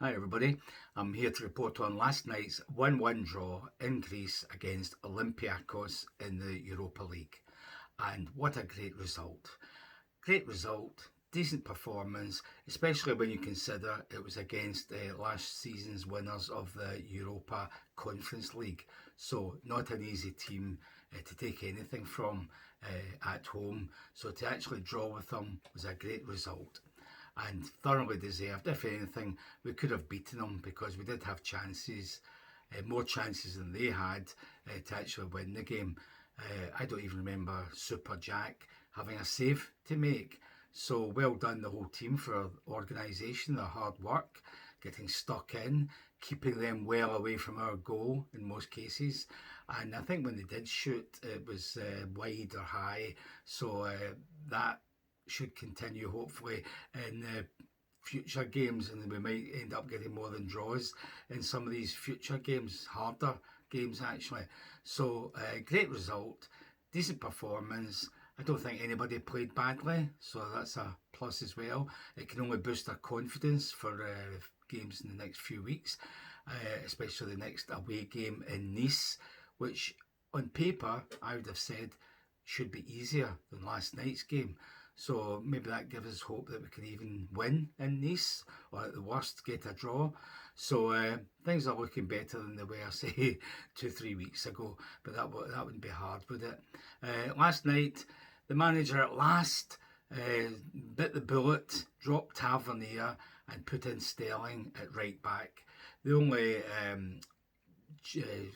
Hi everybody, I'm here to report on last night's 1-1 draw in Greece against Olympiacos in the Europa League. And what a great result. Great result, decent performance, especially when you consider it was against last season's winners of the Europa Conference League. So not an easy team to take anything from at home. So to actually draw with them was a great result and thoroughly deserved. If anything, we could have beaten them because we did have chances, more chances than they had to actually win the game. I don't even remember Super Jack having a save to make. So well done the whole team for organisation, their hard work, getting stuck in, keeping them well away from our goal in most cases. And I think when they did shoot, it was wide or high. So that should continue hopefully in future games, and we might end up getting more than draws in some of these future games, harder games actually. So great result, decent performance. I don't think anybody played badly, so that's a plus as well. It can only boost our confidence for games in the next few weeks, especially the next away game in Nice, which on paper I would have said should be easier than last night's game. So maybe that gives us hope that we can even win in Nice, or at the worst get a draw. So things are looking better than they were, say, 2-3 weeks ago. But that wouldn't be hard, would it? Last night, the manager at last bit the bullet, dropped Tavernier, and put in Sterling at right back. The only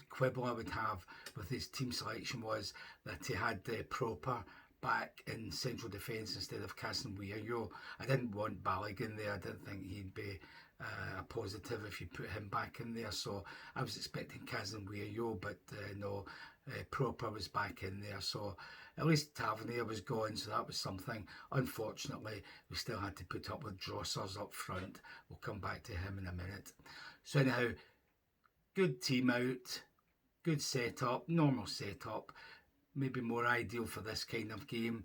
quibble I would have with his team selection was that he had Proper back in central defence instead of Casemiro. I didn't want Balogun there. I didn't think he'd be a positive if you put him back in there. So I was expecting Casemiro, but no, Proper was back in there. So at least Tavernier was gone, so that was something. Unfortunately, we still had to put up with Drossers up front. We'll come back to him in a minute. So anyhow, good team out, good setup, normal setup, maybe more ideal for this kind of game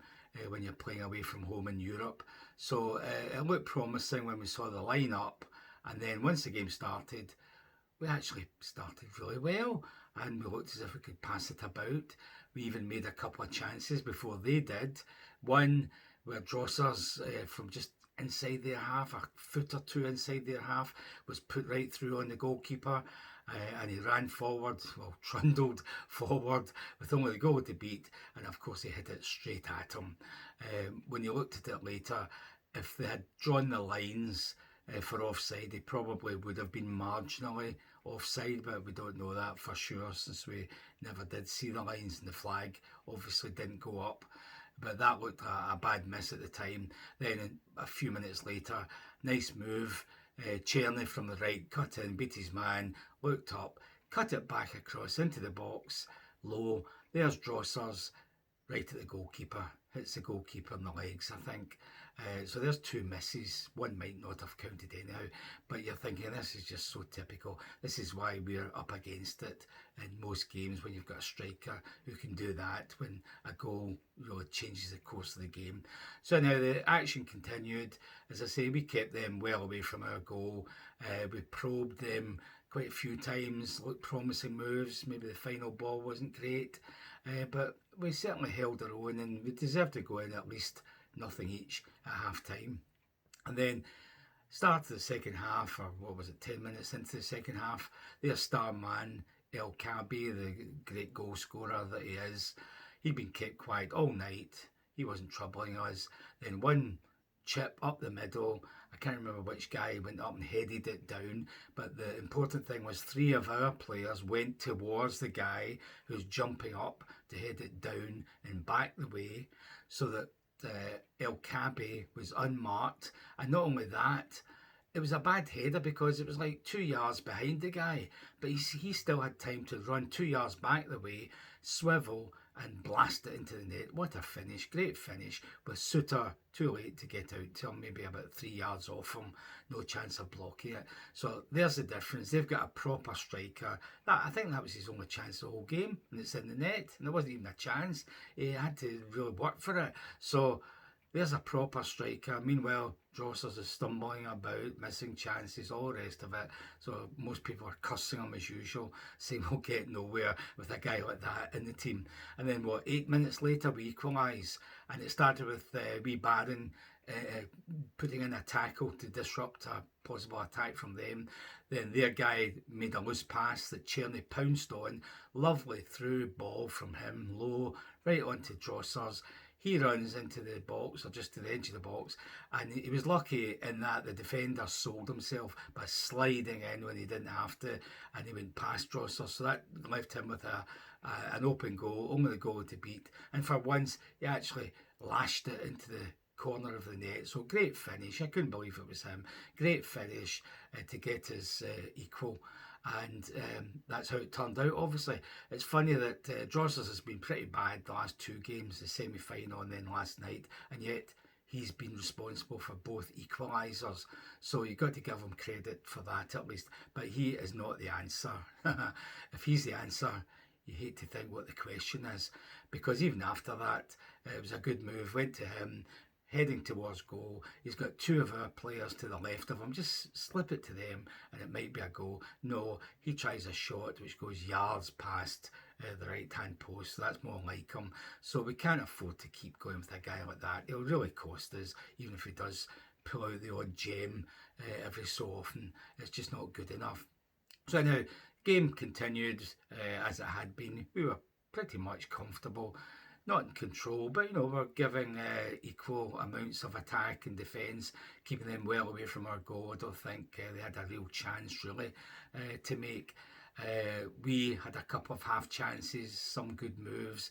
when you're playing away from home in Europe. So it looked promising when we saw the lineup, and then once the game started, we actually started really well, and we looked as if we could pass it about. We even made a couple of chances before they did. One where Drossers from just inside their half, a foot or two inside their half, was put right through on the goalkeeper. And he ran forward, well, trundled forward with only the goal to beat, and of course he hit it straight at him. When you looked at it later, if they had drawn the lines for offside, they probably would have been marginally offside, but we don't know that for sure since we never did see the lines, and the flag obviously didn't go up. But that looked a bad miss at the time. Then a few minutes later, nice move. Czerny from the right cut in, beat his man, looked up, cut it back across into the box, low. There's Drossers, right at the goalkeeper. Hits the goalkeeper in the legs, I think. So there's two misses. One might not have counted anyhow, but you're thinking this is just so typical. This is why we're up against it in most games when you've got a striker who can do that when a goal really changes the course of the game. So now the action continued. As I say, we kept them well away from our goal. We probed them quite a few times, looked promising moves. Maybe the final ball wasn't great, but we certainly held our own, and we deserved to go in at least nothing each at half time. And then start of the second half, or what was it, 10 minutes into the second half, their star man, El Kabi, the great goal scorer that he is, he'd been kept quiet all night. He wasn't troubling us. Then one chip up the middle. I can't remember which guy went up and headed it down, but the important thing was three of our players went towards the guy who's jumping up to head it down and back the way, so that El Kabi was unmarked. And not only that, it was a bad header because it was like 2 yards behind the guy, but he still had time to run 2 yards back the way, swivel, and blast it into the net. What a finish, great finish, with Suter too late to get out to him, maybe about 3 yards off him, no chance of blocking it. So there's the difference. They've got a proper striker. I think that was his only chance the whole game, and it's in the net, and there wasn't even a chance. He had to really work for it. So there's a proper striker. Meanwhile, Drossers is stumbling about, missing chances, all the rest of it. So most people are cussing him as usual, saying we'll get nowhere with a guy like that in the team. And then 8 minutes later we equalise, and it started with wee Barron putting in a tackle to disrupt a possible attack from them. Then their guy made a loose pass that Cherny pounced on. Lovely through ball from him, low, right onto Drossers. He runs into the box, or just to the edge of the box, and he was lucky in that the defender sold himself by sliding in when he didn't have to, and he went past Drossers, so that left him with an open goal, only the goal to beat. And for once, he actually lashed it into the corner of the net. So great finish. I couldn't believe it was him. Great finish to get his equal. And that's how it turned out. Obviously, it's funny that Drossers has been pretty bad the last two games, the semi-final and then last night, and yet he's been responsible for both equalisers. So you've got to give him credit for that at least. But he is not the answer. If he's the answer, you hate to think what the question is, because even after that, it was a good move, went to him, heading towards goal. He's got two of our players to the left of him. Just slip it to them and it might be a goal. No, he tries a shot which goes yards past the right-hand post. So that's more like him. So we can't afford to keep going with a guy like that. It'll really cost us, even if he does pull out the odd gem every so often. It's just not good enough. So now, game continued as it had been. We were pretty much comfortable. Not in control, but we're giving equal amounts of attack and defence, keeping them well away from our goal. I don't think they had a real chance really to make. We had a couple of half chances, some good moves.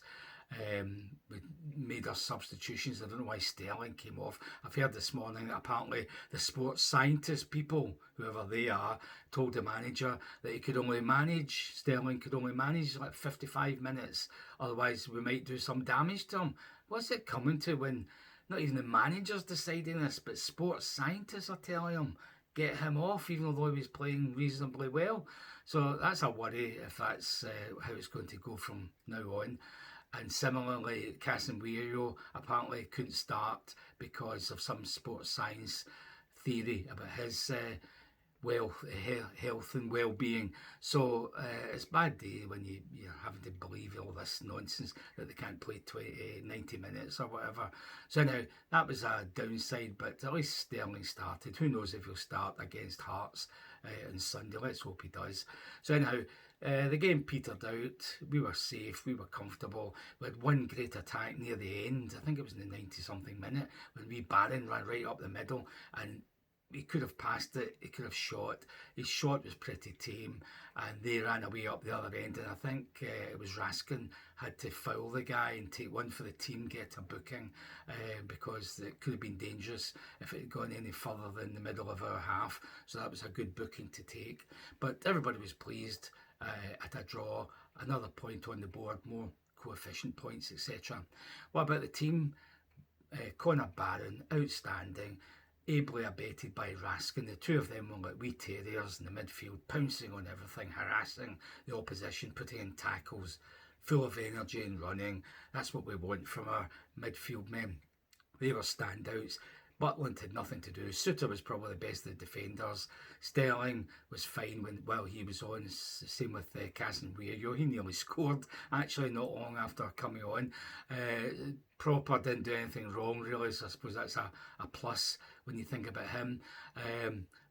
We made our substitutions. I don't know why Sterling came off. I've heard this morning that apparently the sports scientist people, whoever they are, told the manager that Sterling could only manage like 55 minutes, otherwise we might do some damage to him. What's it coming to when not even the manager's deciding this, but sports scientists are telling him get him off, even though he was playing reasonably well? So that's a worry if that's how it's going to go from now on. And similarly, Casemiro apparently couldn't start because of some sports science theory about his health and well-being. So it's a bad day when you're having to believe all this nonsense that they can't play 90 minutes or whatever. So now, that was a downside, but at least Sterling started. Who knows if he'll start against Hearts on Sunday. Let's hope he does. So anyhow, the game petered out. We were safe, we were comfortable. We had one great attack near the end. I think it was in the 90-something minute when wee Barron ran right up the middle, and he could have passed it, he could have shot. His shot was pretty tame, and they ran away up the other end, and I think it was Raskin had to foul the guy and take one for the team, get a booking, because it could have been dangerous if it had gone any further than the middle of our half. So that was a good booking to take. But everybody was pleased at a draw, another point on the board, more coefficient points, etc. What about the team? Connor Barron, outstanding, ably abetted by Raskin. The two of them were like wee terriers in the midfield, pouncing on everything, harassing the opposition, putting in tackles, full of energy and running. That's what we want from our midfield men. They were standouts. Butland had nothing to do. Suter was probably the best of the defenders. Sterling was fine while he was on. Same with Casemiro. He nearly scored, actually, not long after coming on. Proper didn't do anything wrong, really, so I suppose that's a plus when you think about him.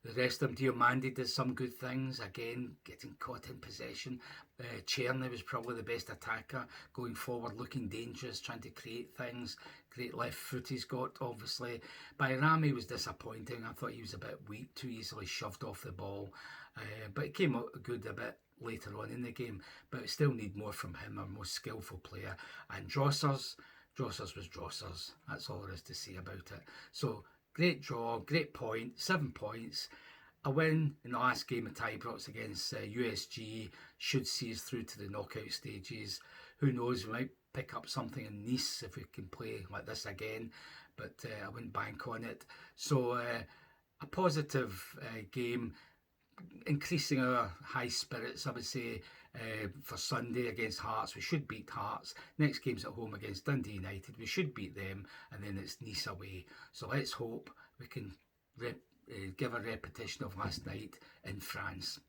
The rest of them, Diomande did some good things, again, getting caught in possession. Cherny was probably the best attacker, going forward, looking dangerous, trying to create things. Great left foot he's got, obviously. Bayrami was disappointing. I thought he was a bit weak, too easily shoved off the ball. But it came out good a bit later on in the game. But we still need more from him, our most skillful player. And Drossers was Drossers. That's all there is to say about it. So, great draw, great point, 7 points. A win in the last game of Ibrox against USG should see us through to the knockout stages. Who knows, we might pick up something in Nice if we can play like this again, but I wouldn't bank on it. So a positive game. increasing our high spirits, I would say, for Sunday against Hearts. We should beat Hearts. Next game's at home against Dundee United. We should beat them, and then it's Nice away. So let's hope we can give a repetition of last night in France.